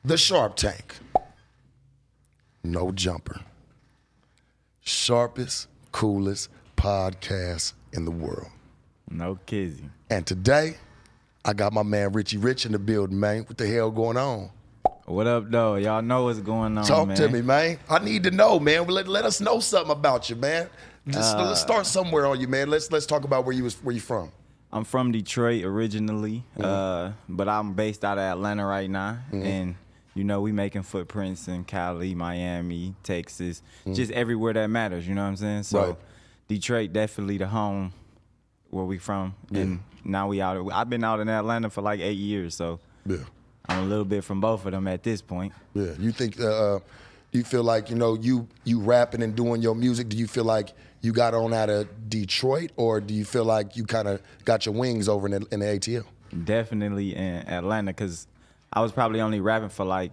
The Sharp Tank. No jumper. Sharpest, coolest podcast in the world. No kidding. And today, I got my man Richie Rich in the building, man. What the hell going on? What up, though? Y'all know what's going on, Talk man. to me, man. I need to know, man. Let us know something about you, man. Let's start somewhere on you, man. Let's talk about where you from. I'm from Detroit originally, but I'm based out of Atlanta right now. And, you know, we making footprints in Cali, Miami, Texas, just everywhere that matters, you know what I'm saying? So Right. Detroit definitely the home where we from. And now we out. I've been out in Atlanta for like 8 years, so Yeah. I'm a little bit from both of them at this point. Yeah. You think, you feel like, you know, you rapping and doing your music, do you feel like you got on out of Detroit, or do you feel like you kind of got your wings over in the ATL? Definitely in Atlanta, because I was probably only rapping for like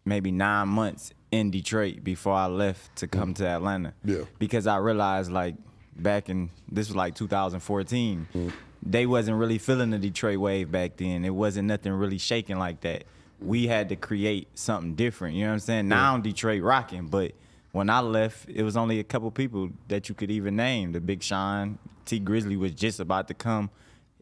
maybe 9 months in Detroit before I left to come to Atlanta. Yeah. Because I realized like back in, this was like 2014, they wasn't really feeling the Detroit wave back then. It wasn't nothing really shaking like that. We had to create something different, you know what I'm saying? Now Detroit rocking, but when I left, it was only a couple people that you could even name. The Big Sean, T Grizzly was just about to come.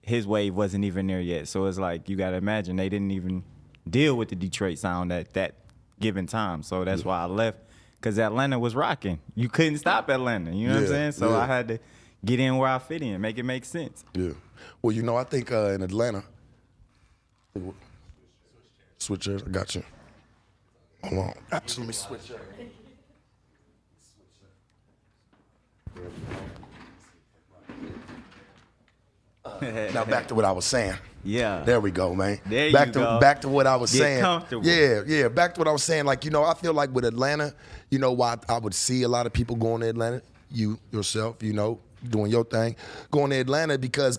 His wave wasn't even there yet. So it's like, you gotta imagine, they didn't even deal with the Detroit sound at that given time. So that's why I left, because Atlanta was rocking. You couldn't stop Atlanta, you know what I'm saying? So I had to get in where I fit in, make it make sense. Yeah. Well, you know, I think in Atlanta, switch it. I got you. Hold on. Actually, let me switch it. Now back to what I was saying. Yeah. There we go, man. There back you to go. back to what I was Get saying. comfortable. Yeah. Back to what I was saying. Like, you know, I feel like with Atlanta, you know, why I would see a lot of people going to Atlanta. You yourself, you know, doing your thing, going to Atlanta, because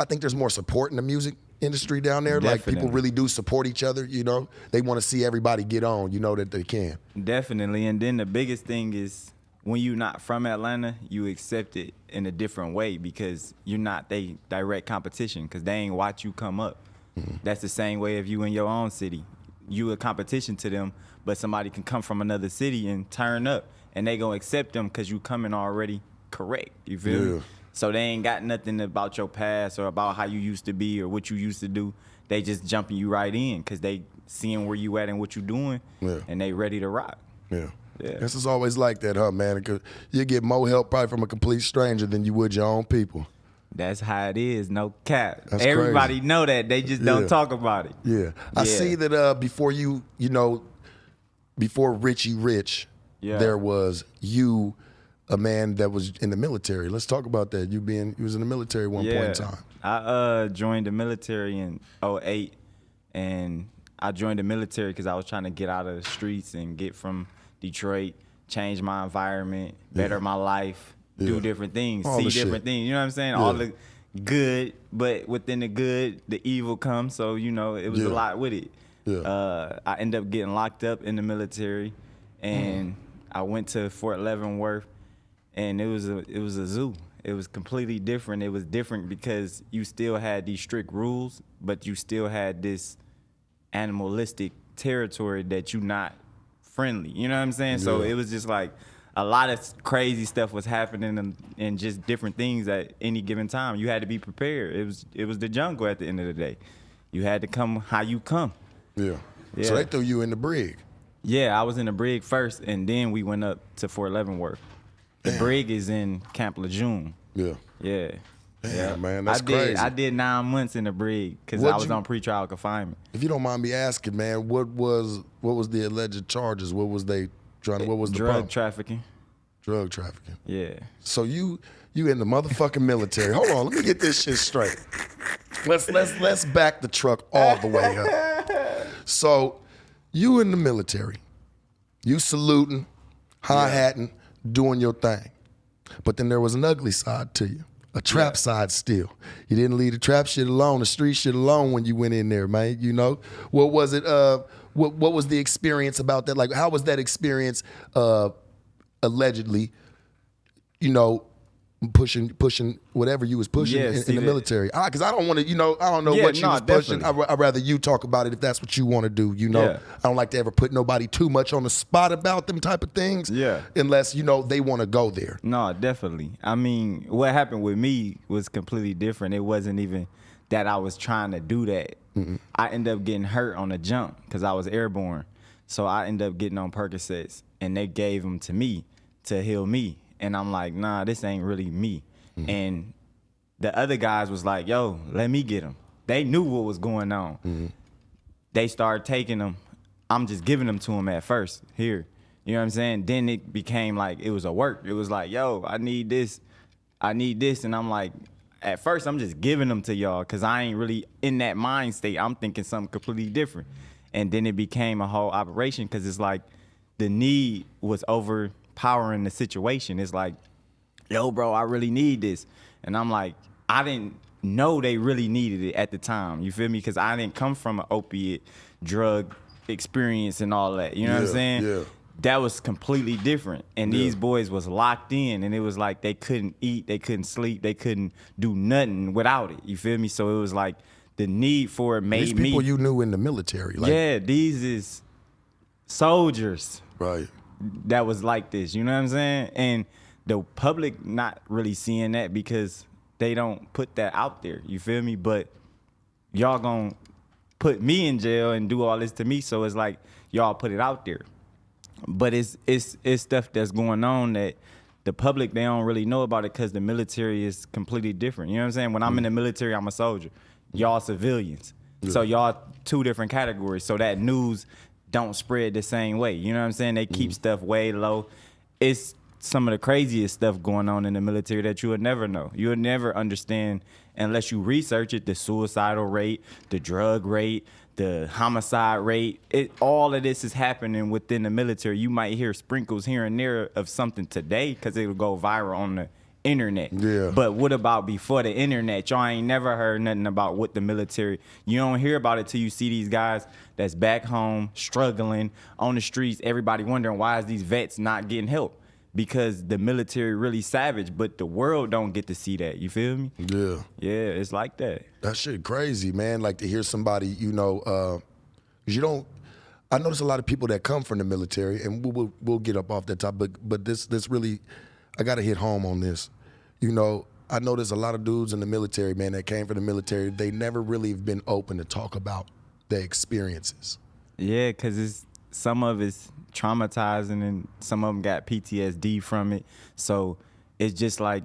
I think there's more support in the music industry down there. Definitely. Like, people really do support each other. You know, they want to see everybody get on. You know that they can. Definitely. And then the biggest thing is, when you're not from Atlanta, you accept it in a different way, because you're not they direct competition, because they ain't watch you come up. That's the same way if you in your own city. You a competition to them, but somebody can come from another city and turn up, and they gonna accept them because you coming already correct. You feel me? So they ain't got nothing about your past or about how you used to be or what you used to do. They just jumping you right in because they seeing where you at and what you doing, and they ready to rock. Yeah. This is always like that, huh, man? Because you get more help probably from a complete stranger than you would your own people. That's how it is, no cap. That's Everybody crazy. know that. They just don't talk about it. Yeah. I see that before before Richie Rich, there was you, a man that was in the military. Let's talk about that. You was in the military at one point in time. I joined the military in 2008, and I joined the military because I was trying to get out of the streets and get from Detroit, change my environment, better my life, do different things, see different things. You know what I'm saying? All the good, but within the good, the evil comes. So, you know, it was a lot with it. I ended up getting locked up in the military, and I went to Fort Leavenworth, and it was a zoo. It was completely different. It was different because you still had these strict rules, but you still had this animalistic territory that you not friendly. You know what I'm saying? So it was just like a lot of crazy stuff was happening, and just different things at any given time. You had to be prepared. It was the jungle at the end of the day. You had to come how you come. Yeah. So they threw you in the brig. Yeah, I was in the brig first, and then we went up to Fort Leavenworth. The brig is in Camp Lejeune. Yeah. Damn, man, that's crazy. I did 9 months in the brig because I was on pretrial confinement. If you don't mind me asking, man, what was the alleged charges? What was the problem? Drug trafficking. Drug trafficking. Yeah. So you in the motherfucking military. Hold on, let me get this shit straight. Let's back the truck all the way up. So you in the military, you saluting, hi-hatting, doing your thing. But then there was an ugly side to you. A trap side still. You didn't leave the trap shit alone, the street shit alone when you went in there, man. You know? What was it? What was the experience about that? Like, how was that experience allegedly, you know, pushing whatever you was pushing Yeah, in see the that. military. Because I don't want to, I don't know Yeah, what you no, was pushing. definitely. I'd rather you talk about it if that's what you want to do. Yeah. I don't like to ever put nobody too much on the spot about them type of things. Yeah. Unless they want to go there. No, definitely. I mean, what happened with me was completely different. It wasn't even that I was trying to do that. I ended up getting hurt on the jump because I was airborne. So I ended up getting on Percocets, and they gave them to me to heal me. And I'm like, nah, this ain't really me. And the other guys was like, yo, let me get them. They knew what was going on. They started taking them. I'm just giving them to them at first. Here. You know what I'm saying? Then it became like it was a work. It was like, yo, I need this. And I'm like, at first I'm just giving them to y'all because I ain't really in that mind state. I'm thinking something completely different. And then it became a whole operation because it's like the need was overpowering the situation. It's like, yo, bro, I really need this. And I'm like, I didn't know they really needed it at the time. You feel me? Because I didn't come from an opiate drug experience and all that. You know what I'm saying? Yeah. That was completely different. And these boys was locked in, and it was like they couldn't eat, they couldn't sleep, they couldn't do nothing without it. You feel me? So it was like the need for it made These people me. you knew in the military. Yeah, these is soldiers Right. that was like this. You know what I'm saying? And the public not really seeing that because they don't put that out there. You feel me? But y'all gonna put me in jail and do all this to me, so it's like y'all put it out there. But it's stuff that's going on that the public, they don't really know about it because the military is completely different. You know what I'm saying? When I'm in the military, I'm a soldier. Y'all civilians. So y'all two different categories. So that news don't spread the same way. You know what I'm saying? They keep stuff way low. It's some of the craziest stuff going on in the military that you would never know. You would never understand unless you research it, the suicidal rate, the drug rate, the homicide rate. All of this is happening within the military. You might hear sprinkles here and there of something today because it'll go viral on the internet. Yeah. But what about before the internet? Y'all ain't never heard nothing about what the military. You don't hear about it till you see these guys that's back home struggling on the streets. Everybody wondering why is these vets not getting help? Because the military really savage, but the world don't get to see that. You feel me? Yeah. Yeah, it's like that. That shit crazy, man. Like to hear somebody, 'cause you don't. I notice a lot of people that come from the military, and we'll get up off that topic. But this really, I gotta hit home on this. I know there's a lot of dudes in the military, man, that came from the military. They never really have been open to talk about their experiences. Yeah, because some of it's traumatizing and some of them got PTSD from it. So it's just like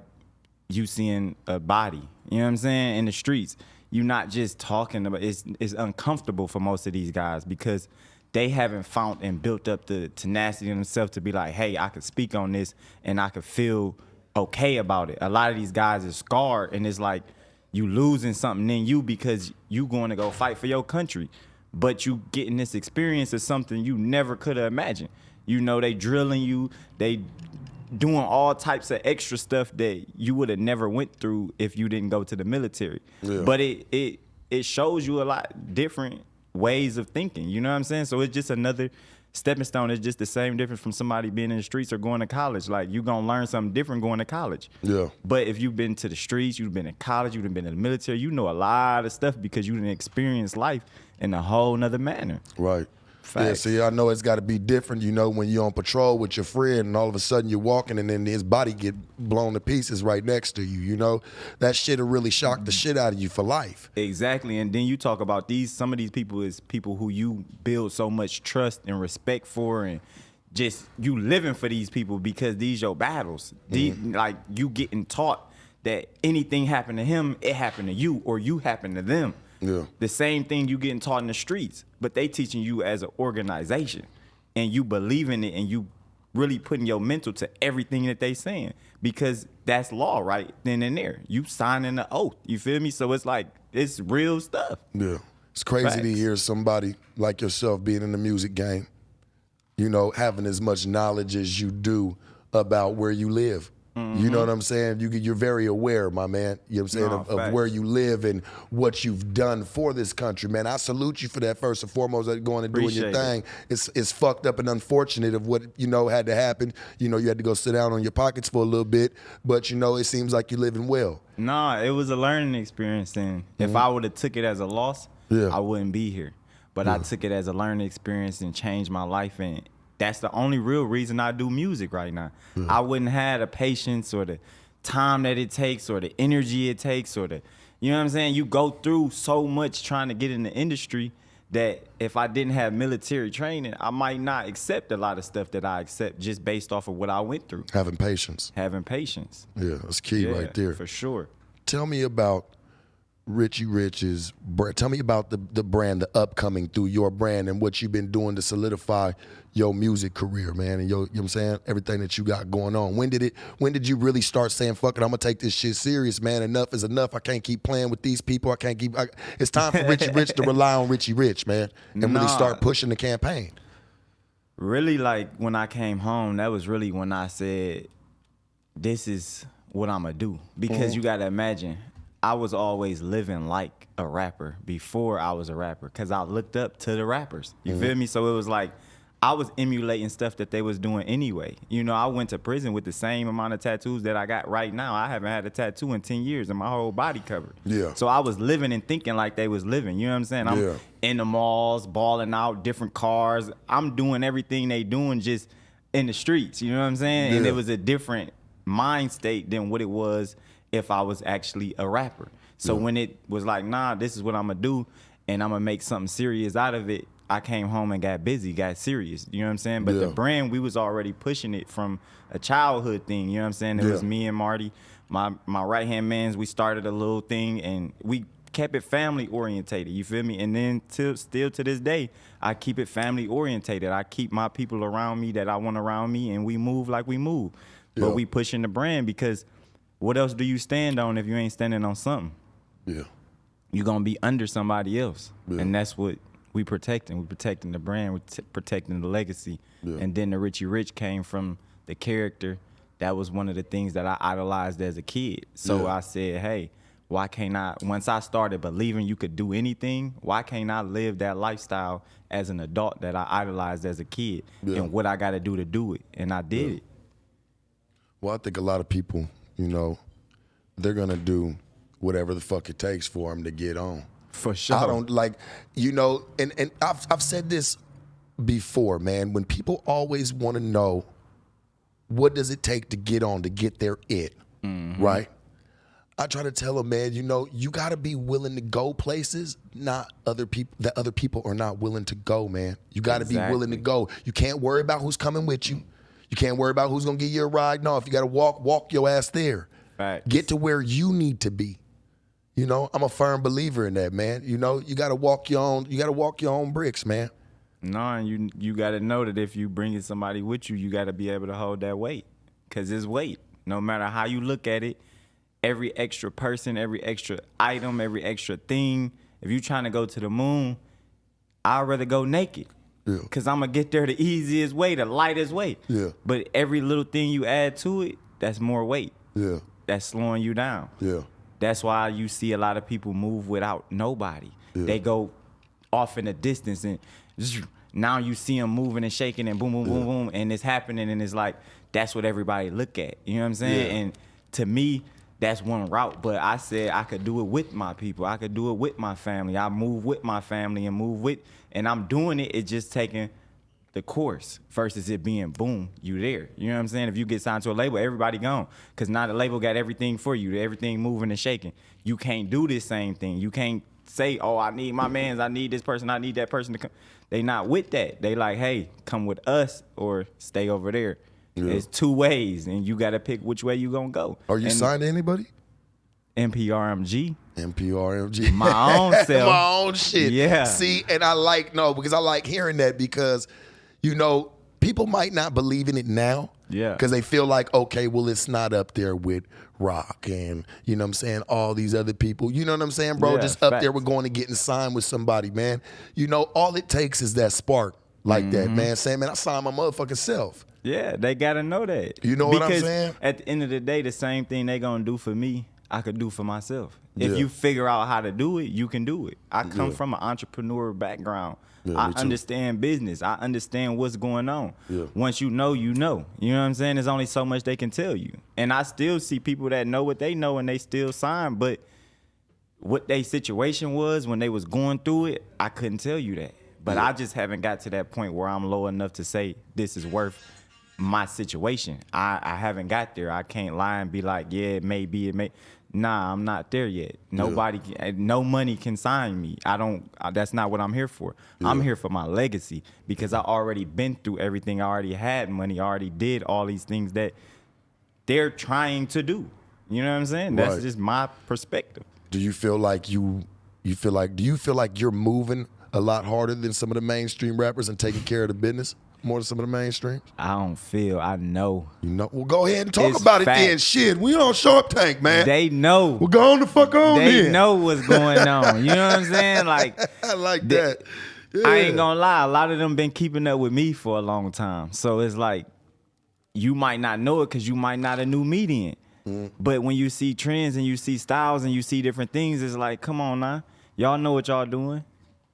you seeing a body, you know what I'm saying, in the streets. You're not just talking about it's uncomfortable for most of these guys because they haven't found and built up the tenacity in themselves to be like, hey, I could speak on this and I could feel okay about it. A lot of these guys is scarred and it's like you losing something in you because you going to go fight for your country. But you getting this experience of something you never could have imagined. They drilling you, they doing all types of extra stuff that you would have never went through if you didn't go to the military. Yeah. But it shows you a lot different ways of thinking. You know what I'm saying? So it's just another stepping stone. It's just the same difference from somebody being in the streets or going to college. Like you gonna learn something different going to college. Yeah. But if you've been to the streets, you've been in college, you've been in the military, you know a lot of stuff because you didn't experience life in a whole nother manner. Right. Facts. Yeah, see, I know it's got to be different, when you're on patrol with your friend and all of a sudden you're walking and then his body get blown to pieces right next to you, That shit'll really shock the shit out of you for life. Exactly, and then you talk about some of these people is people who you build so much trust and respect for and just you living for these people because these your battles. Like you getting taught that anything happened to him, it happened to you or you happened to them. Yeah. The same thing you getting taught in the streets, but they teaching you as an organization and you believe in it and you really putting your mental to everything that they saying because that's law right then and there. You signing the oath, you feel me? So it's like, it's real stuff. Yeah. It's crazy to hear somebody like yourself being in the music game, having as much knowledge as you do about where you live. You know what I'm saying? You're very aware, my man. You know what I'm saying, of where you live and what you've done for this country, man. I salute you for that first and foremost, going and doing your thing. It's fucked up and unfortunate of what, had to happen. You had to go sit down on your pockets for a little bit, but, it seems like you're living well. Nah, it was a learning experience, and if I would have took it as a loss, I wouldn't be here. But I took it as a learning experience and changed my life, and that's the only real reason I do music right now. I wouldn't have the patience or the time that it takes or the energy it takes or you know what I'm saying? You go through so much trying to get in the industry that if I didn't have military training, I might not accept a lot of stuff that I accept just based off of what I went through. Having patience. Having patience. Yeah, that's key right there. For sure. Tell me about Richie Rich's brand. Tell me about the brand, the upcoming through your brand and what you've been doing to solidify your music career, man, and you know what I'm saying, everything that you got going on. When did you really start saying, fuck it, I'm gonna take this shit serious, man, enough is enough, I can't keep playing with these people, it's time for Richie Rich to rely on Richie Rich, man, and really start pushing the campaign? Really, like, when I came home, that was really when I said, this is what I'm gonna do. Because you gotta imagine, I was always living like a rapper before I was a rapper because I looked up to the rappers. You feel me? So it was like I was emulating stuff that they was doing anyway. I went to prison with the same amount of tattoos that I got right now. I haven't had a tattoo in 10 years and my whole body covered. Yeah. So I was living and thinking like they was living. You know what I'm saying? I'm in the malls, balling out, different cars. I'm doing everything they doing just in the streets. You know what I'm saying? Yeah. And it was a different mind state than what it was if I was actually a rapper. So when it was like, nah, this is what I'm gonna do and I'm gonna make something serious out of it, I came home and got busy, got serious. You know what I'm saying? But the brand, we was already pushing it from a childhood thing. You know what I'm saying? It was me and Marty, my right-hand mans. We started a little thing and we kept it family orientated. You feel me? And then still to this day, I keep it family orientated. I keep my people around me that I want around me and we move like we move. But we pushing the brand because what else do you stand on if you ain't standing on something? Yeah. You're going to be under somebody else. Yeah. And that's what we protecting. We protecting the brand. We protecting the legacy. Yeah. And then the Richie Rich came from the character. That was one of the things that I idolized as a kid. So I said, hey, why can't I, once I started believing you could do anything, why can't I live that lifestyle as an adult that I idolized as a kid? And what I got to do it. And I did it. Well, I think a lot of people, they're going to do whatever the fuck it takes for them to get on. For sure. I don't and I've said this before, man, when people always want to know what does it take to get on, to get their it, right? I try to tell them, man, you got to be willing to go places that other people are not willing to go, man. You got to be willing to go. You can't worry about who's coming with you. You can't worry about who's going to give you a ride. No, if you got to walk your ass there. Right. Get to where you need to be. I'm a firm believer in that, man. You got to walk your own bricks, man. No, and you got to know that if you bringing somebody with you, you got to be able to hold that weight, because it's weight. No matter how you look at it, every extra person, every extra item, every extra thing, if you trying to go to the moon, I'd rather go naked. Yeah. Because I'm going to get there the easiest way, the lightest way. Yeah. But every little thing you add to it, that's more weight. Yeah. That's slowing you down. Yeah. That's why you see a lot of people move without nobody. Yeah. They go off in the distance and now you see them moving and shaking and boom, boom, boom, boom, and it's happening, and it's like, that's what everybody look at. You know what I'm saying? Yeah. And to me, that's one route. But I said I could do it with my people. I could do it with my family. I move with my family and I'm doing it. It's just taking the course versus it being boom, you there. You know what I'm saying? If you get signed to a label, everybody gone. Because now the label got everything for you. Everything moving and shaking. You can't do this same thing. You can't say, oh, I need my mans, I need this person, I need that person to come. They not with that. They like, hey, come with us or stay over there. Yeah. There's two ways, and you got to pick which way you going to go. Are you signed to anybody? MPRMG. MPRMG. My own self. My own shit. Yeah. See, and I like hearing that because, people might not believe in it now. Yeah. Because they feel like, okay, well, it's not up there with Rock and, all these other people. You know what I'm saying, bro? Yeah, just up there with going and getting signed with somebody, man. All it takes is that spark like that, man. Saying, man, I signed my motherfucking self. Yeah, they gotta know that. You know what I'm because saying? At the end of the day, the same thing they gonna do for me, I could do for myself. Yeah. If you figure out how to do it, you can do it. I come Yeah. from an entrepreneur background. Yeah, I me too. understand business. I understand what's going on. Yeah. Once you know, you know. You know what I'm saying? There's only so much they can tell you. And I still see people that know what they know and they still sign, but what their situation was when they was going through it, I couldn't tell you that. But I just haven't got to that point where I'm low enough to say this is worth my situation. I haven't got there. I can't lie and be like, yeah, it may be, it may. Nah, I'm not there yet. Nobody, no money can sign me. That's not what I'm here for. Yeah. I'm here for my legacy because I already been through everything. I already had money. I already did all these things that they're trying to do. You know what I'm saying? That's just my perspective. Do you feel like do you feel like you're moving a lot harder than some of the mainstream rappers and taking care of the business more than some of the mainstreams? I know. You know, well, go ahead and talk It's about fact. it then. Shit, we on Shark Tank, man. They know. We're going the fuck on They then. know what's going on. You know what I'm saying? Like, I like that. Yeah. I ain't gonna lie. A lot of them been keeping up with me for a long time. So it's like, you might not know it because you might not a new median. But when you see trends and you see styles and you see different things, it's like, come on now. Y'all know what y'all doing.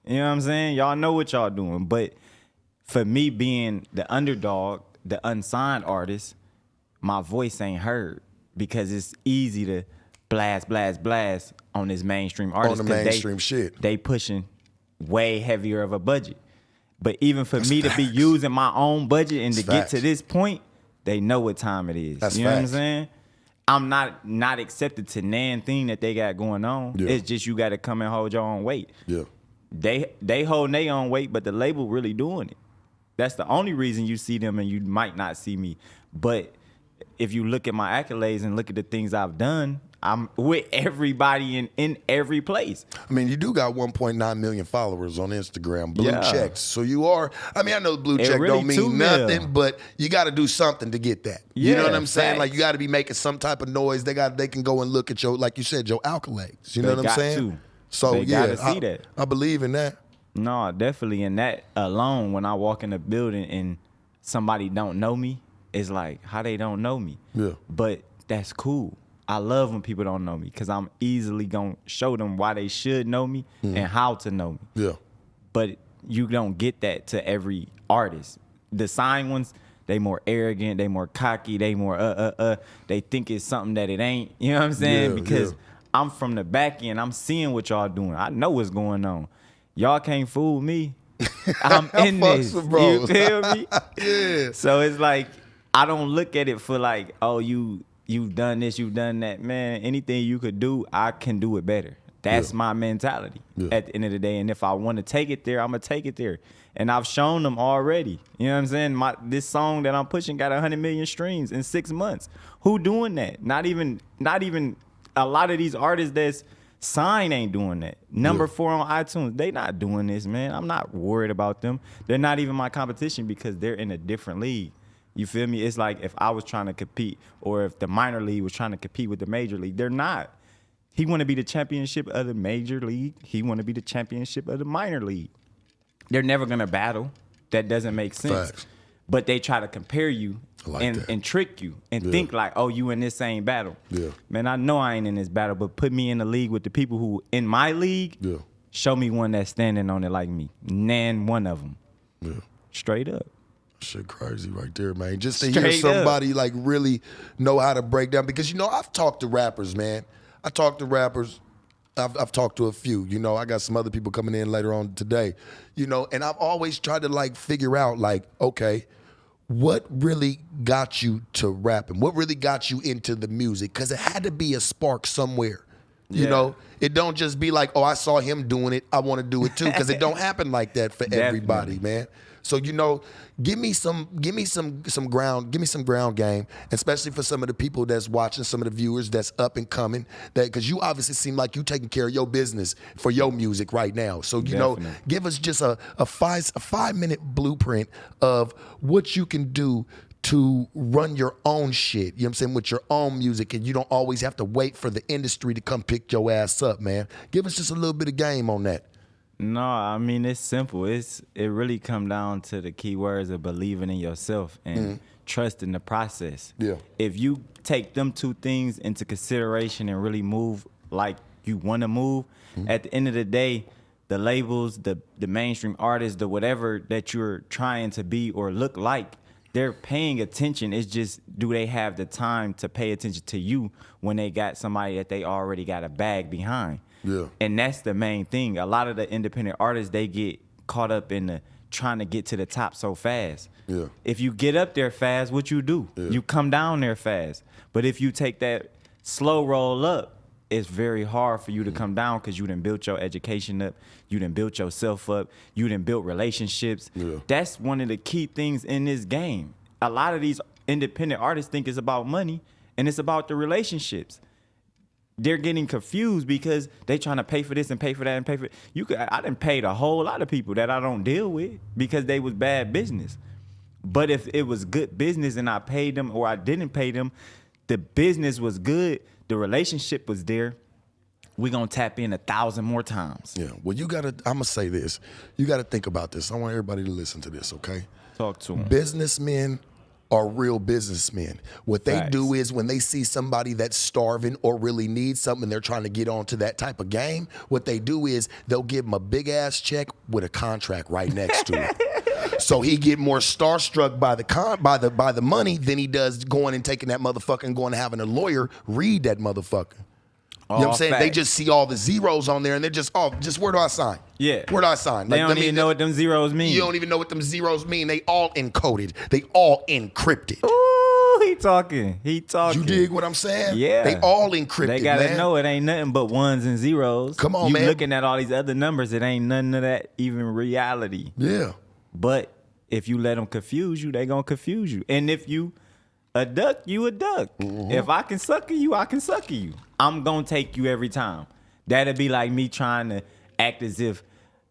You know what I'm saying? Y'all know what y'all doing. But for me being the underdog, the unsigned artist, my voice ain't heard because it's easy to blast on this mainstream artist. On the mainstream shit. They pushing way heavier of a budget. But even for me to be using my own budget and to get to this point, they know what time it is. That's you know what I'm facts. saying? I'm not accepted to nan thing that they got going on. Yeah. It's just you got to come and hold your own weight. Yeah. They hold their own weight, but the label really doing it. That's the only reason you see them and you might not see me. But if you look at my accolades and look at the things I've done, I'm with everybody in every place. I mean, you do got 1.9 million followers on Instagram, blue Yeah. checks. So you are, I mean, I know blue It check really don't mean 2 mil. nothing, but you got to do something to get that. You know Yeah, what I'm saying? facts. Like, you got to be making some type of noise. They can go and look at your, like you said, your accolades. You know They what I'm got saying? to. So They yeah, gotta see that. I believe in that. No, definitely. And that alone, when I walk in a building and somebody don't know me, it's like, how they don't know me. Yeah. But that's cool. I love when people don't know me because I'm easily going to show them why they should know me and how to know me. Yeah. But you don't get that to every artist. The signed ones, they more arrogant, they more cocky, they more they think it's something that it ain't. You know what I'm saying? Yeah, because yeah. I'm from the back end. I'm seeing what y'all doing. I know what's going on. Y'all can't fool me. I'm in Fucks this. with bros. You feel me? Yeah. So it's like, I don't look at it for like, oh, you've done this, you've done that. Man, anything you could do, I can do it better. That's my mentality at the end of the day. And if I want to take it there, I'm going to take it there. And I've shown them already. You know what I'm saying? This song that I'm pushing got 100 million streams in 6 months. Who doing that? Not even a lot of these artists that's signed ain't doing that. Number 4 on iTunes, they not doing this, man. I'm not worried about them. They're not even my competition because they're in a different league. You feel me? It's like if I was trying to compete or if the minor league was trying to compete with the major league. They're not. He want to be the championship of the major league. He want to be the championship of the minor league. They're never going to battle. That doesn't make sense. Facts. But they try to compare you like that. and trick you and think like, oh, you in this same battle. Yeah. Man, I know I ain't in this battle, but put me in the league with the people who in my league. Yeah. Show me one that's standing on it like me. Nan one of them. Yeah. Straight up. Shit crazy right there, man. Just to hear Straight up. somebody like really know how to break down. Because, you know, I've talked to rappers, man. I've talked to a few. You know, I got some other people coming in later on today. You know, and I've always tried to like figure out like, okay, what really got you to rapping? What really got you into the music? Because it had to be a spark somewhere. You know, it don't just be like, oh, I saw him doing it, I want to do it too. Because it don't happen like that for everybody, man. So, you know, give me some ground game, especially for some of the people that's watching, some of the viewers that's up and coming. That because you obviously seem like you taking care of your business for your music right now. So, you know, give us just a 5-minute blueprint of what you can do to run your own shit, you know what I'm saying, with your own music, and you don't always have to wait for the industry to come pick your ass up, man. Give us just a little bit of game on that. No, I mean it's simple. It really come down to the key words of believing in yourself and trusting the process. Yeah. If you take them two things into consideration and really move like you want to move, at the end of the day, the labels, the mainstream artists, the whatever that you're trying to be or look like, they're paying attention. It's just, do they have the time to pay attention to you when they got somebody that they already got a bag behind? Yeah. And that's the main thing. A lot of the independent artists, they get caught up in the trying to get to the top so fast. Yeah. If you get up there fast, what you do? Yeah. You come down there fast. But if you take that slow roll up, it's very hard for you to come down because you done built your education up. You done built yourself up. You done built relationships. Yeah. That's one of the key things in this game. A lot of these independent artists think it's about money, and it's about the relationships. They're getting confused because they trying to pay for this and pay for that and pay for it. I done paid a whole lot of people that I don't deal with because they was bad business. But if it was good business and I paid them or I didn't pay them, the business was good, the relationship was there, we gonna tap in 1,000 more times. Yeah. Well, I'm gonna say this. You gotta think about this. I want everybody to listen to this, okay? Talk to them. Businessmen are real businessmen. What they Facts. do is when they see somebody that's starving or really needs something, they're trying to get onto that type of game. What they do is they'll give him a big ass check with a contract right next to it. So he get more starstruck by the money than he does going and taking that motherfucker and going and having a lawyer read that motherfucker. You know what I'm saying? They just see all the zeros on there and they're just where do I sign? Yeah. Where do I sign? They don't even know what them zeros mean. You don't even know what them zeros mean. They all encoded. They all encrypted. Ooh, he talking. You dig what I'm saying? Yeah. They all encrypted, They gotta man. know it ain't nothing but ones and zeros. Come on, you man. looking at all these other numbers, it ain't none of that even reality. Yeah. But if you let them confuse you, they gonna confuse you. And if you a duck, you a duck. If I can sucker you, I can sucker you. I'm gonna take you every time. That'd be like me trying to act as if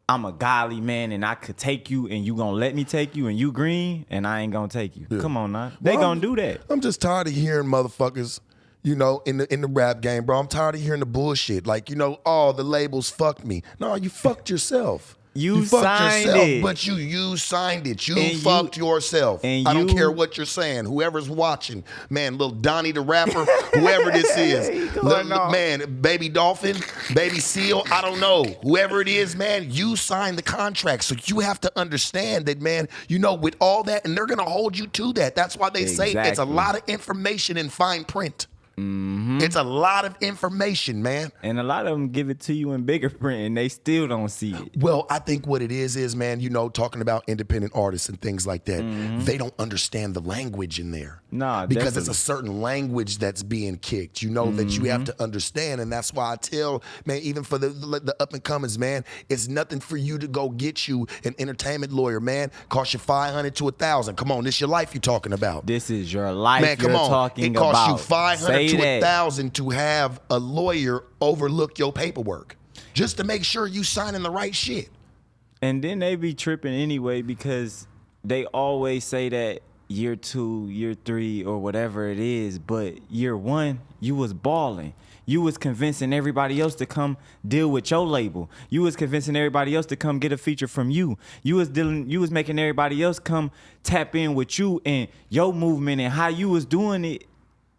I'm a godly man and I could take you and you gonna let me take you and you green and I ain't gonna take you. Yeah. Come on now. They gonna do that. I'm just tired of hearing motherfuckers, you know, in the rap game, bro. I'm tired of hearing the bullshit. Like, you know, oh, the labels fucked me. No, you fucked yourself. You fucked signed yourself, it. but you signed it. You And fucked yourself. and I don't you- care what you're saying. Whoever's watching, man, little Donnie the rapper, whoever this is, going off. man, baby dolphin, baby seal, I don't know. Whoever it is, man, you signed the contract, so you have to understand that, man. You know, with all that, and they're gonna hold you to that. That's why they say it's a Exactly. lot of information in fine print. It's a lot of information, man. And a lot of them give it to you in bigger print and they still don't see it. Well, I think what it is, man, you know, talking about independent artists and things like that, they don't understand the language in there. Nah, because it's definitely. a certain language that's being kicked, you know, that you have to understand. And that's why I tell, man, even for the up and comers, man, it's nothing for you to go get you an entertainment lawyer, man. Cost you $500 to $1,000. Come on, this your life you're talking about. This is your life Man, come you're on. talking It costs about. you $500 Say to that. $1,000 to have a lawyer overlook your paperwork just to make sure you signing the right shit. And then they be tripping anyway because they always say that year 2, year 3, or whatever it is, but year 1, you was balling. You was convincing everybody else to come deal with your label. You was convincing everybody else to come get a feature from you. You was making everybody else come tap in with you and your movement and how you was doing it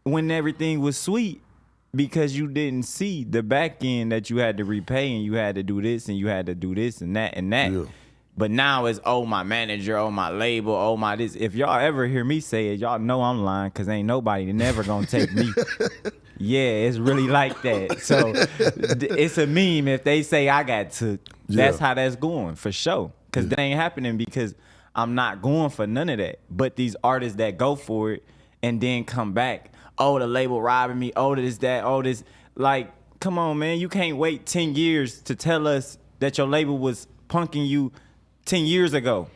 when everything was sweet. Because you didn't see the back end that you had to repay and you had to do this and you had to do this and that and that. Yeah. But now it's, oh, my manager, oh, my label, oh, my this. If y'all ever hear me say it, y'all know I'm lying because ain't nobody never going to take me. Yeah, it's really like that. So it's a meme if they say I got took. That's how that's going for sure. Because that ain't happening because I'm not going for none of that. But these artists that go for it and then come back, oh, the label robbing me, oh, this, that, oh, this. Like, come on, man. You can't wait 10 years to tell us that your label was punking you 10 years ago.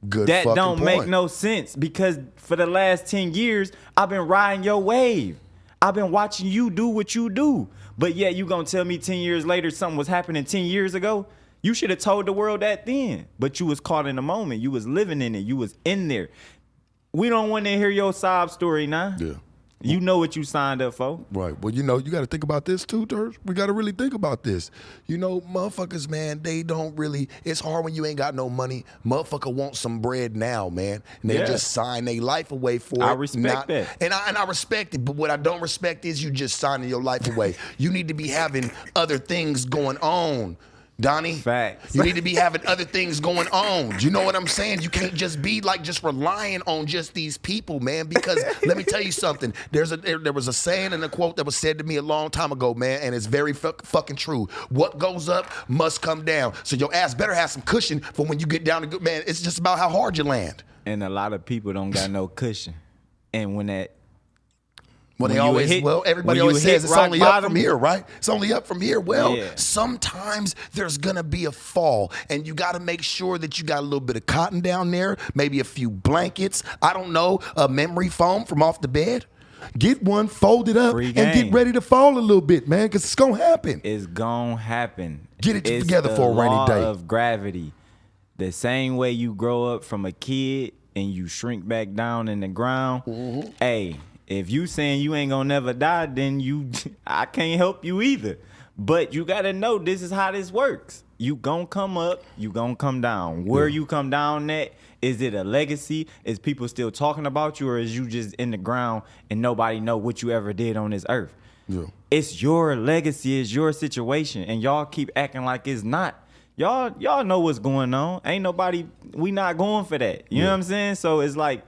Good That fucking don't make point. no sense because for the last 10 years, I've been riding your wave. I've been watching you do what you do. But yet you gonna tell me 10 years later something was happening 10 years ago? You should have told the world that then. But you was caught in the moment. You was living in it. You was in there. We don't want to hear your sob story now. Yeah. You know what you signed up for. Right. Well, you got to think about this too, Dirk. We got to really think about this. Motherfuckers, man, they don't really, it's hard when you ain't got no money. Motherfucker want some bread now, man. And they just sign their life away for it. I respect that. And I respect it, but what I don't respect is you just signing your life away. You need to be having other things going on. Donnie, Facts. You need to be having other things going on. Do you know what I'm saying? You can't just be just relying on just these people, man. Because let me tell you something. There was a saying and a quote that was said to me a long time ago, man, and it's very fucking true. What goes up must come down. So your ass better have some cushion for when you get down to good, man. It's just about how hard you land. And a lot of people don't got no cushion. And when that. Everybody always says it's only up from here, right? It's only up from here. Well, sometimes there's gonna be a fall, and you gotta make sure that you got a little bit of cotton down there, maybe a few blankets, I don't know, a memory foam from off the bed. Get one, fold it up, and get ready to fall a little bit, man, because it's gonna happen. It's gonna happen. Get it together for a rainy day. Law of gravity. The same way you grow up from a kid and you shrink back down in the ground, hey, if you saying you ain't gonna never die, then I can't help you either. But you gotta know this is how this works. You gonna come up, you gonna come down. Where you come down at, is it a legacy? Is people still talking about you, or is you just in the ground and nobody know what you ever did on this earth? Yeah. It's your legacy, it's your situation, and y'all keep acting like it's not. Y'all know what's going on. Ain't nobody, we not going for that. You know what I'm saying? So it's like,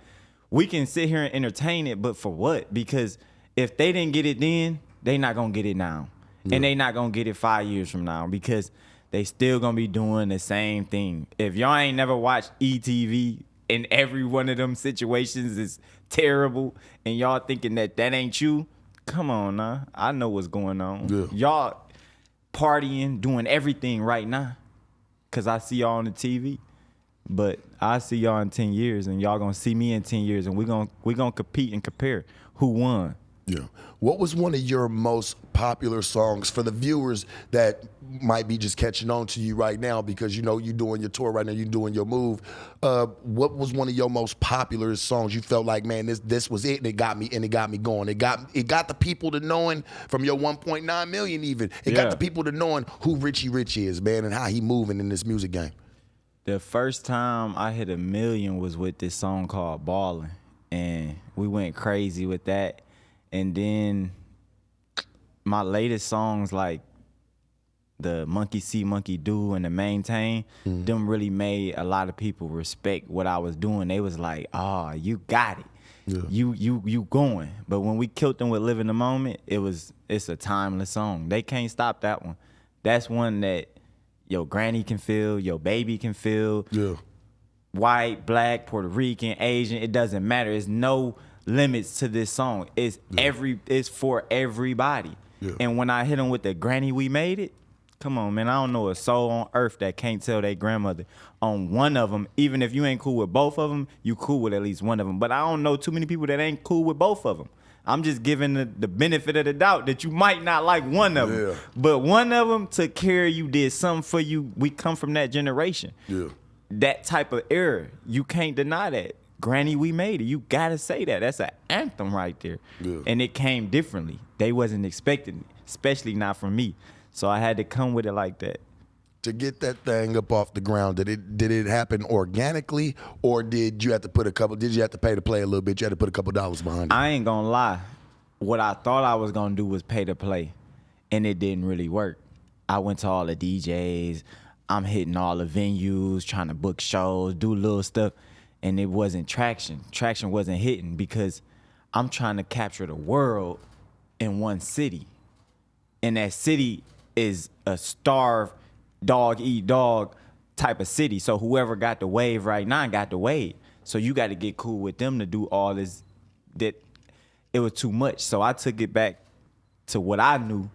we can sit here and entertain it, but for what? Because if they didn't get it then, they not gonna get it now. And they not gonna get it 5 years from now, because they still gonna be doing the same thing. If y'all ain't never watched ETV and every one of them situations is terrible and y'all thinking that ain't you, come on now. I know what's going on. Yeah. Y'all partying, doing everything right now because I see y'all on the TV. But I see y'all in 10 years, and y'all gonna see me in 10 years, and we gonna compete and compare who won. Yeah. What was one of your most popular songs for the viewers that might be just catching on to you right now, because you're doing your tour right now, you're doing your move? What was one of your most popular songs you felt like, man, this was it, and it got me going. It got the people to knowing from your 1.9 million even. It got the people to knowing who Richie Rich is, man, and how he moving in this music game. The first time I hit 1 million was with this song called Ballin', and we went crazy with that. And then my latest songs, like the Monkey See, Monkey Do and the Maintain, them really made a lot of people respect what I was doing. They was like, oh, you got it. Yeah. You going. But when we killed them with Live in the Moment, it's a timeless song. They can't stop that one. That's one that your granny can feel, your baby can feel. Yeah. White, black, Puerto Rican, Asian, it doesn't matter. There's no limits to this song. It's for everybody. Yeah. And when I hit them with the Granny We Made It, come on, man, I don't know a soul on earth that can't tell their grandmother on one of them. Even if you ain't cool with both of them, you cool with at least one of them. But I don't know too many people that ain't cool with both of them. I'm just giving the benefit of the doubt that you might not like one of them. Yeah. But one of them took care of you, did something for you. We come from that generation. Yeah. That type of era, you can't deny that. Granny, we made it. You gotta say that. That's an anthem right there. Yeah. And it came differently. They wasn't expecting it, especially not from me. So I had to come with it like that. To get that thing up off the ground, did it happen organically, or did you have to pay to play a little bit? You had to put a couple dollars behind it? I ain't gonna lie. What I thought I was gonna do was pay to play, and it didn't really work. I went to all the DJs. I'm hitting all the venues, trying to book shows, do little stuff. And it wasn't traction. Traction wasn't hitting because I'm trying to capture the world in one city. And that city is a starve, dog eat dog type of city. So whoever got the wave right now got the wave. So you got to get cool with them to do all this. That it was too much. So I took it back to what I knew,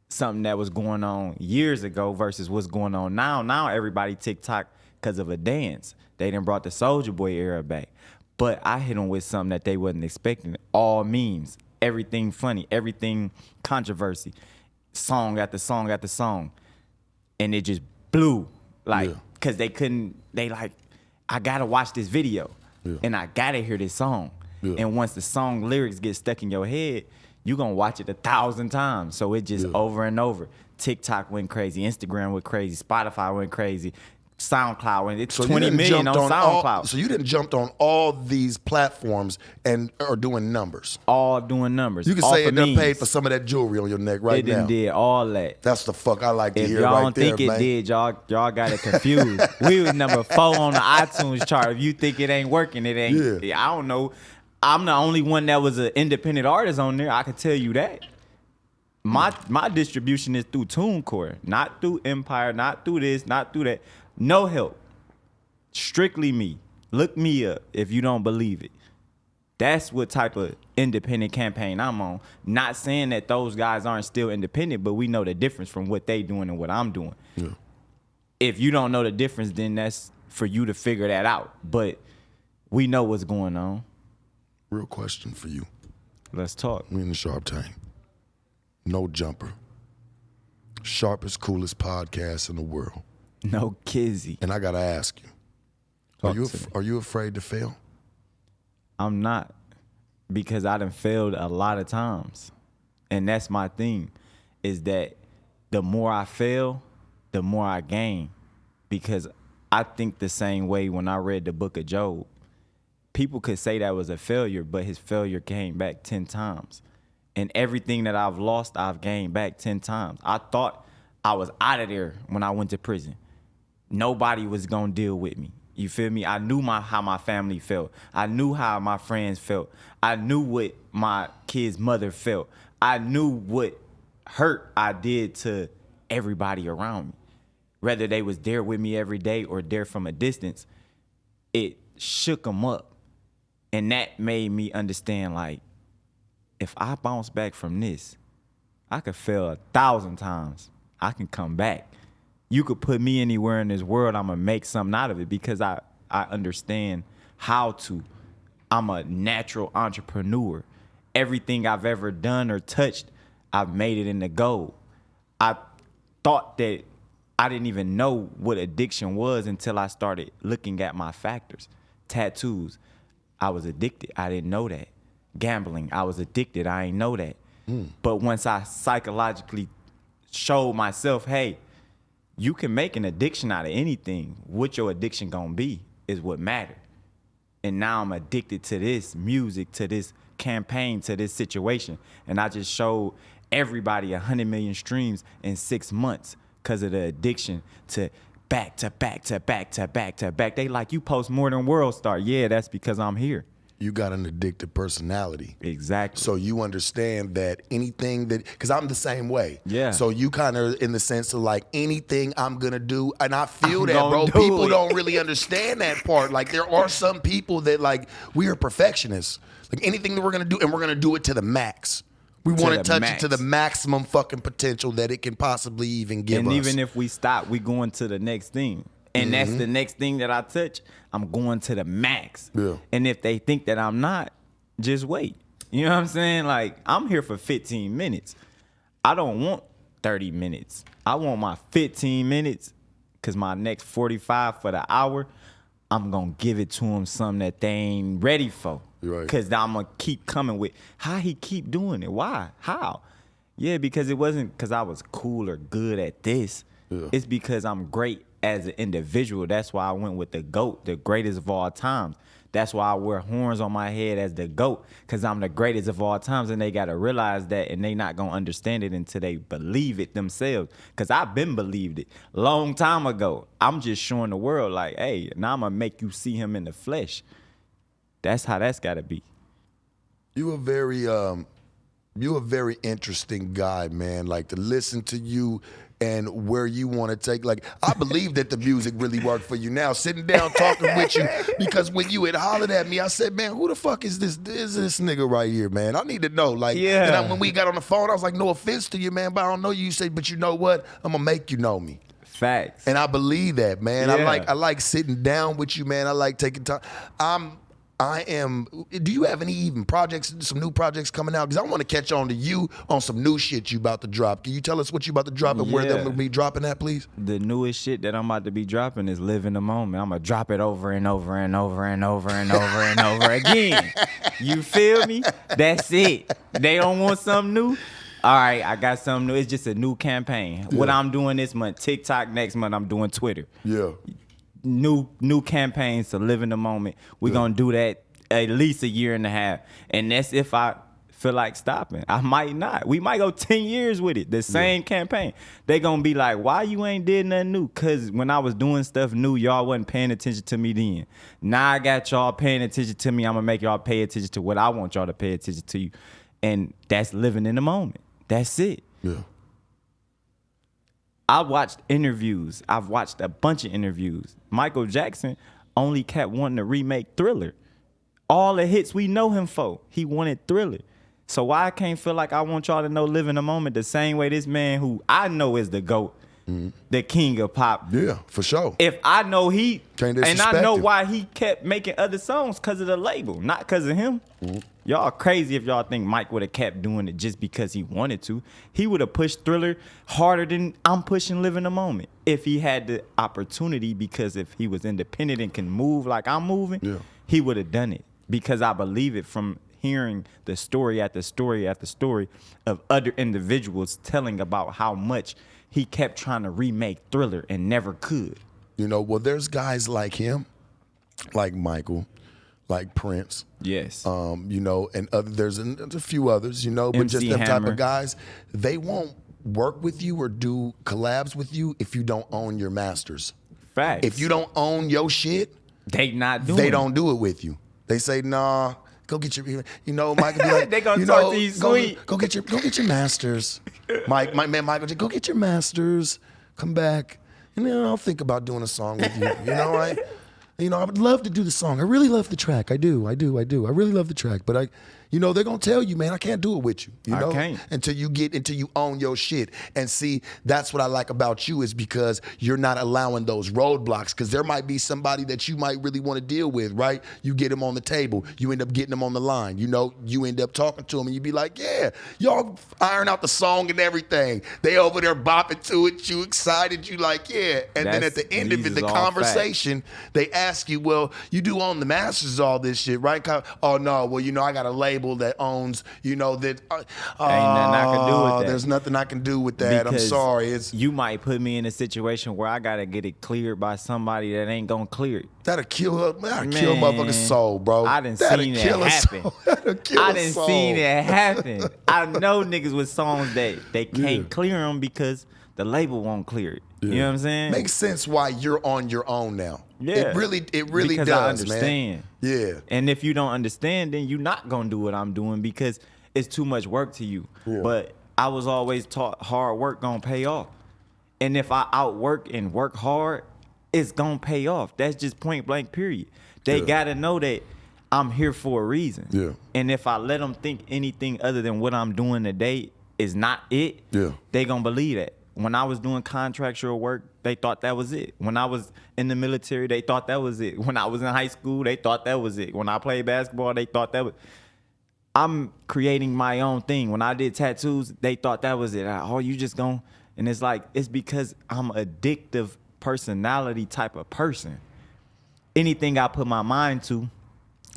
something that was going on years ago versus what's going on now. Now everybody TikTok because of a dance. They done brought the Soulja Boy era back. But I hit them with something that they wasn't expecting. All memes, everything funny, everything controversy, song after song after song. And it just blew. Because I got to watch this video. Yeah. And I got to hear this song. Yeah. And once the song lyrics get stuck in your head, you gonna watch it 1,000 times. So it just over and over. TikTok went crazy, Instagram went crazy, Spotify went crazy, SoundCloud went. It's 20 million on SoundCloud. So you didn't jump on all these platforms and are doing numbers. All doing numbers. You can say it done paid for some of that jewelry on your neck right now. It did all that. That's the fuck I like to If hear y'all right don't there, think man. it did, y'all got it confused. We was number 4 on the iTunes chart. If you think it ain't working, it ain't. Yeah. I don't know. I'm the only one that was an independent artist on there. I can tell you that. My distribution is through TuneCore, not through MPR, not through this, not through that. No help. Strictly me. Look me up if you don't believe it. That's what type of independent campaign I'm on. Not saying that those guys aren't still independent, but we know the difference from what they doing and what I'm doing. Yeah. If you don't know the difference, then that's for you to figure that out. But we know what's going on. Real question for you. Let's talk. We in the Sharp Tank. No jumper. Sharpest, coolest podcast in the world. No kizzy. And I gotta ask you. Are you afraid to fail? I'm not, because I done failed a lot of times. And that's my thing, is that the more I fail, the more I gain. Because I think the same way when I read the book of Job. People could say that was a failure, but his failure came back 10 times. And everything that I've lost, I've gained back 10 times. I thought I was out of there when I went to prison. Nobody was gonna deal with me. You feel me? I knew how my family felt. I knew how my friends felt. I knew what my kid's mother felt. I knew what hurt I did to everybody around me. Whether they was there with me every day or there from a distance, it shook them up. And that made me understand, like, if I bounce back from this, I could fail 1,000 times. I can come back. You could put me anywhere in this world, I'm gonna make something out of it because I understand how to. I'm a natural entrepreneur. Everything I've ever done or touched, I've made it into gold. I thought that I didn't even know what addiction was until I started looking at my factors. Tattoos, I was addicted. I didn't know that. Gambling, I was addicted. I ain't know that. But once I psychologically showed myself, hey, you can make an addiction out of anything. What your addiction gonna be is what matters. And now I'm addicted to this music, to this campaign, to this situation. And I just showed everybody 100 million streams in 6 months because of the addiction to back to back to back to back to back. They like, you post more than World Star. Yeah, that's because I'm here. You got an addictive personality. Exactly. So you understand that anything that, because I'm the same way. Yeah. So you kind of in the sense of like anything I'm going to do, and I feel that, bro. do People it. don't really understand that part. Like there are some people that like, we are perfectionists. Like anything that we're going to do, and we're going to do it to the max. We want to touch it to the maximum fucking potential that it can possibly even give us. And even if we stop, we going to the next thing. And that's the next thing that I touch, I'm going to the max. Yeah. And if they think that I'm not, just wait. You know what I'm saying? Like, I'm here for 15 minutes. I don't want 30 minutes. I want my 15 minutes because my next 45 for the hour, I'm going to give it to them something that they ain't ready for. Right. Because I'm going to keep coming with, how he keep doing it? Why? How? Yeah, because it wasn't because I was cool or good at this. Yeah. It's because I'm great as an individual. That's why I went with the GOAT, the greatest of all times. That's why I wear horns on my head as the GOAT, because I'm the greatest of all times, and they got to realize that, and they not going to understand it until they believe it themselves, because I've been believed it long time ago. I'm just showing the world like, hey, now I'm going to make you see him in the flesh. That's how that's got to be. You a very interesting guy, man. Like to listen to you and where you want to take. Like I believe that the music really worked for you now. Sitting down talking with you, because when you had hollered at me, I said, "Man, who the fuck is this? Is this nigga right here, man? I need to know." Like, yeah. And when we got on the phone, I was like, "No offense to you, man, but I don't know you." You said, "But you know what? I'm gonna make you know me." Facts. And I believe that, man. Yeah. I like sitting down with you, man. I like taking time. Do you have any even projects, some new projects coming out? Because I want to catch on to you on some new shit you about to drop. Can you tell us what you about to drop and where them will be dropping at, please? The newest shit that I'm about to be dropping is Live in the Moment. I'm going to drop it over and over and over and over and over and over again. You feel me? That's it. They don't want something new? All right, I got something new. It's just a new campaign. Yeah. What I'm doing this month, TikTok. Next month, I'm doing Twitter. Yeah. New campaigns to live in the moment. We're gonna do that at least a year and a half. And that's if I feel like stopping. I might not. We might go 10 years with it. The same campaign. They gonna be like, why you ain't did nothing new? Cause when I was doing stuff new, y'all wasn't paying attention to me then. Now I got y'all paying attention to me. I'm gonna make y'all pay attention to what I want y'all to pay attention to you. And that's living in the moment. That's it. Yeah. I watched interviews. I've watched a bunch of interviews. Michael Jackson only kept wanting to remake Thriller. All the hits we know him for, he wanted Thriller. So why I can't feel like I want y'all to know Live in the Moment the same way this man who I know is the GOAT, the king of pop. Yeah, for sure. If I know Can't and I know him. why he kept making other songs because of the label, not because of him. Y'all crazy if y'all think Mike would have kept doing it just because he wanted to. He would have pushed Thriller harder than I'm pushing Live in the Moment if he had the opportunity, because if he was independent and can move like I'm moving, he would have done it, because I believe it from hearing the story after story after story of other individuals telling about how much he kept trying to remake Thriller and never could. You know, well, there's guys like him, like Michael, like Prince. Yes. You know, and there's a few others, you know, but MC just them Hammer. type of guys, they won't work with you or do collabs with you if you don't own your masters. Facts. If you don't own your shit, they not doing they it. don't do it with you. They say, nah, go get your, you know, Michael be like, They gonna you talk know, to you sweet. Go get your masters. Michael, go get your masters. Come back. And then I'll think about doing a song with you. You know, I would love to do the song. I really love the track. I do. I really love the track. But they're gonna tell you, man, I can't do it with you. You know, I can't. until you own your shit. And see, that's what I like about you, is because you're not allowing those roadblocks. Because there might be somebody that you might really want to deal with, right? You get them on the table. You end up getting them on the line. You know, you end up talking to them, and you be like, yeah, y'all iron out the song and everything. They over there bopping to it. You excited. You like, yeah. And then at the end of it, the conversation, they ask you, well, you do own the masters, all this shit, right? Oh no, well, you know, I got a label that owns, you know, that ain't nothing I can do with that. There's nothing I can do with that. Because I'm sorry. You might put me in a situation where I gotta get it cleared by somebody that ain't gonna clear it. That'll kill a motherfucker's soul, bro. I done seen it happen. I done seen it happen. I know niggas with songs that they can't clear them because the label won't clear it. You know what I'm saying? Makes sense why you're on your own now. Yeah. It really because does, I understand. man. Yeah. And if you don't understand, then you're not gonna do what I'm doing because it's too much work to you. Yeah. But I was always taught hard work gonna pay off. And if I outwork and work hard, it's gonna pay off. That's just point blank, period. They gotta know that I'm here for a reason. Yeah. And if I let them think anything other than what I'm doing today is not it, they gonna believe that. When I was doing contractual work, they thought that was it. When I was in the military, they thought that was it. When I was in high school, they thought that was it. When I played basketball, they thought that was. I'm creating my own thing. When I did tattoos, they thought that was it. Oh, you just gonna, and it's like, it's because I'm an addictive personality type of person. Anything I put my mind to,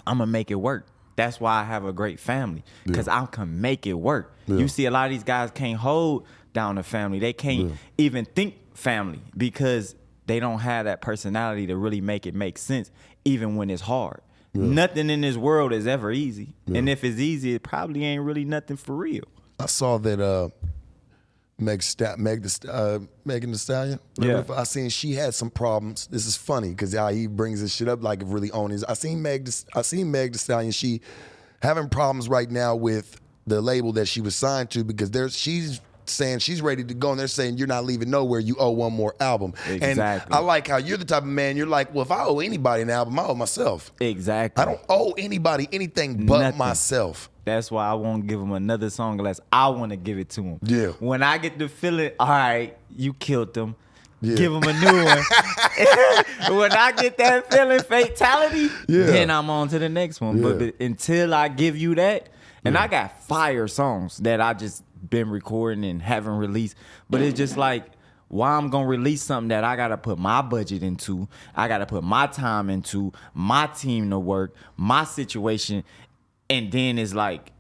I'm gonna make it work. That's why I have a great family, because I can make it work. You see, a lot of these guys can't hold down a family. They can't even think family because they don't have that personality to really make it make sense, even when it's hard. Nothing in this world is ever easy. And if it's easy, it probably ain't really nothing for real. I saw that Megan Thee Stallion. I seen she had some problems. This is funny because how he brings this shit up like it really on his. I seen Meg Thee Stallion. She having problems right now with the label that she was signed to because she's saying she's ready to go, and they're saying you're not leaving nowhere. You owe one more album. Exactly. And I like how you're the type of man. You're like, well, if I owe anybody an album, I owe myself. Exactly. I don't owe anybody anything but myself. That's why I won't give him another song unless I want to give it to him. Yeah. When I get the feeling, all right, you killed them. give them a new one. When I get that feeling fatality, then I'm on to the next one. But until I give you that, and I got fire songs that I just been recording and haven't released, but it's just like, why I'm gonna release something that I gotta put my budget into, I gotta put my time into, my team to work, my situation, and then it's like,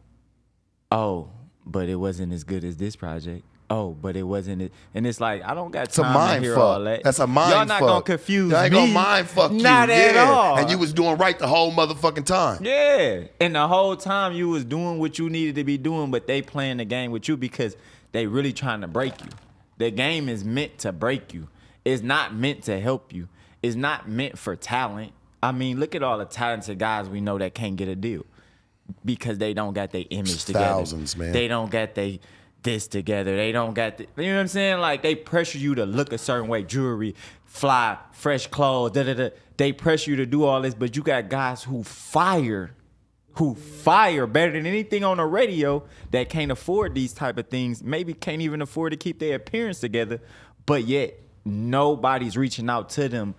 oh, but it wasn't as good as this project. Oh, but it wasn't it. And it's like, I don't got time to hear all that. That's a mind fuck. Y'all not gonna confuse me. Y'all ain't gonna mind fuck you. Not at all. And you was doing right the whole motherfucking time. Yeah. And the whole time you was doing what you needed to be doing, but they playing the game with you because they really trying to break you. The game is meant to break you. It's not meant to help you. It's not meant for talent. I mean, look at all the talented guys we know that can't get a deal because they don't got their image together. Thousands, man. They don't got this together. They don't got the, you know what I'm saying? Like, they pressure you to look a certain way, jewelry, fly, fresh clothes, da-da-da. They pressure you to do all this, but you got guys who fire better than anything on the radio that can't afford these type of things, maybe can't even afford to keep their appearance together, but yet nobody's reaching out to them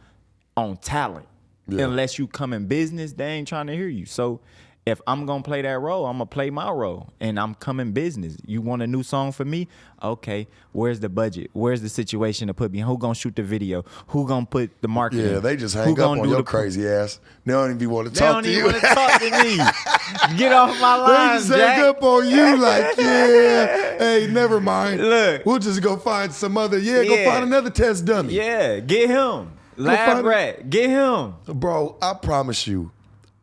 on talent. Unless you come in business, they ain't trying to hear you. So if I'm going to play that role, I'm going to play my role, and I'm coming business. You want a new song for me? Okay, where's the budget? Where's the situation to put me in? Who going to shoot the video? Who going to put the marketing? Yeah, they just hang up on your crazy ass. They don't even want to talk to you. They don't even want to talk to me. Get off my line, They just hang up on you like, hey, never mind. Look. We'll just go find some other, go find another test dummy. Yeah, get him. Lab rat, get him. Bro, I promise you,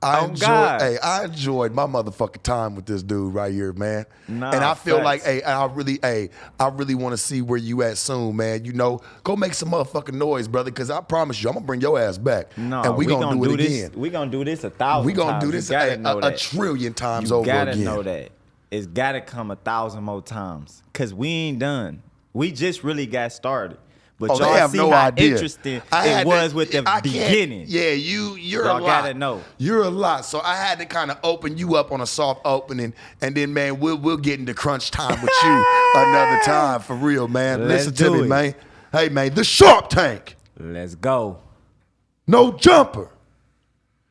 I enjoyed my motherfucking time with this dude right here, man. And I feel like, I really want to see where you at soon, man. You know, go make some motherfucking noise, brother, because I promise you, I'm gonna bring your ass back. No, and we gonna do it again. We gonna do this 1,000 times. We gonna do this a trillion times over again. You gotta know that. It's gotta come 1,000 more times, because we ain't done. We just really got started. But y'all have see no how idea. interesting it was with the beginning. Yeah, you're y'all a lot. Gotta know. You're a lot. So I had to kind of open you up on a soft opening, and then, man, we'll get into crunch time with you another time for real, man. Listen to me, man. Hey, man, the Sharp Tank. Let's go. No jumper.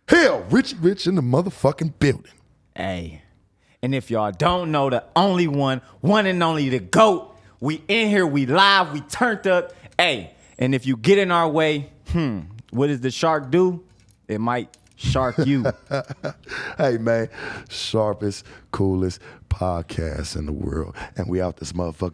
Hell, Richie Rich in the motherfucking building. Hey, and if y'all don't know, the only one and only, the GOAT. We in here, we live, we turned up. Hey, and if you get in our way, what does the shark do? It might shark you. Hey, man, sharpest, coolest podcast in the world. And we out this motherfucker.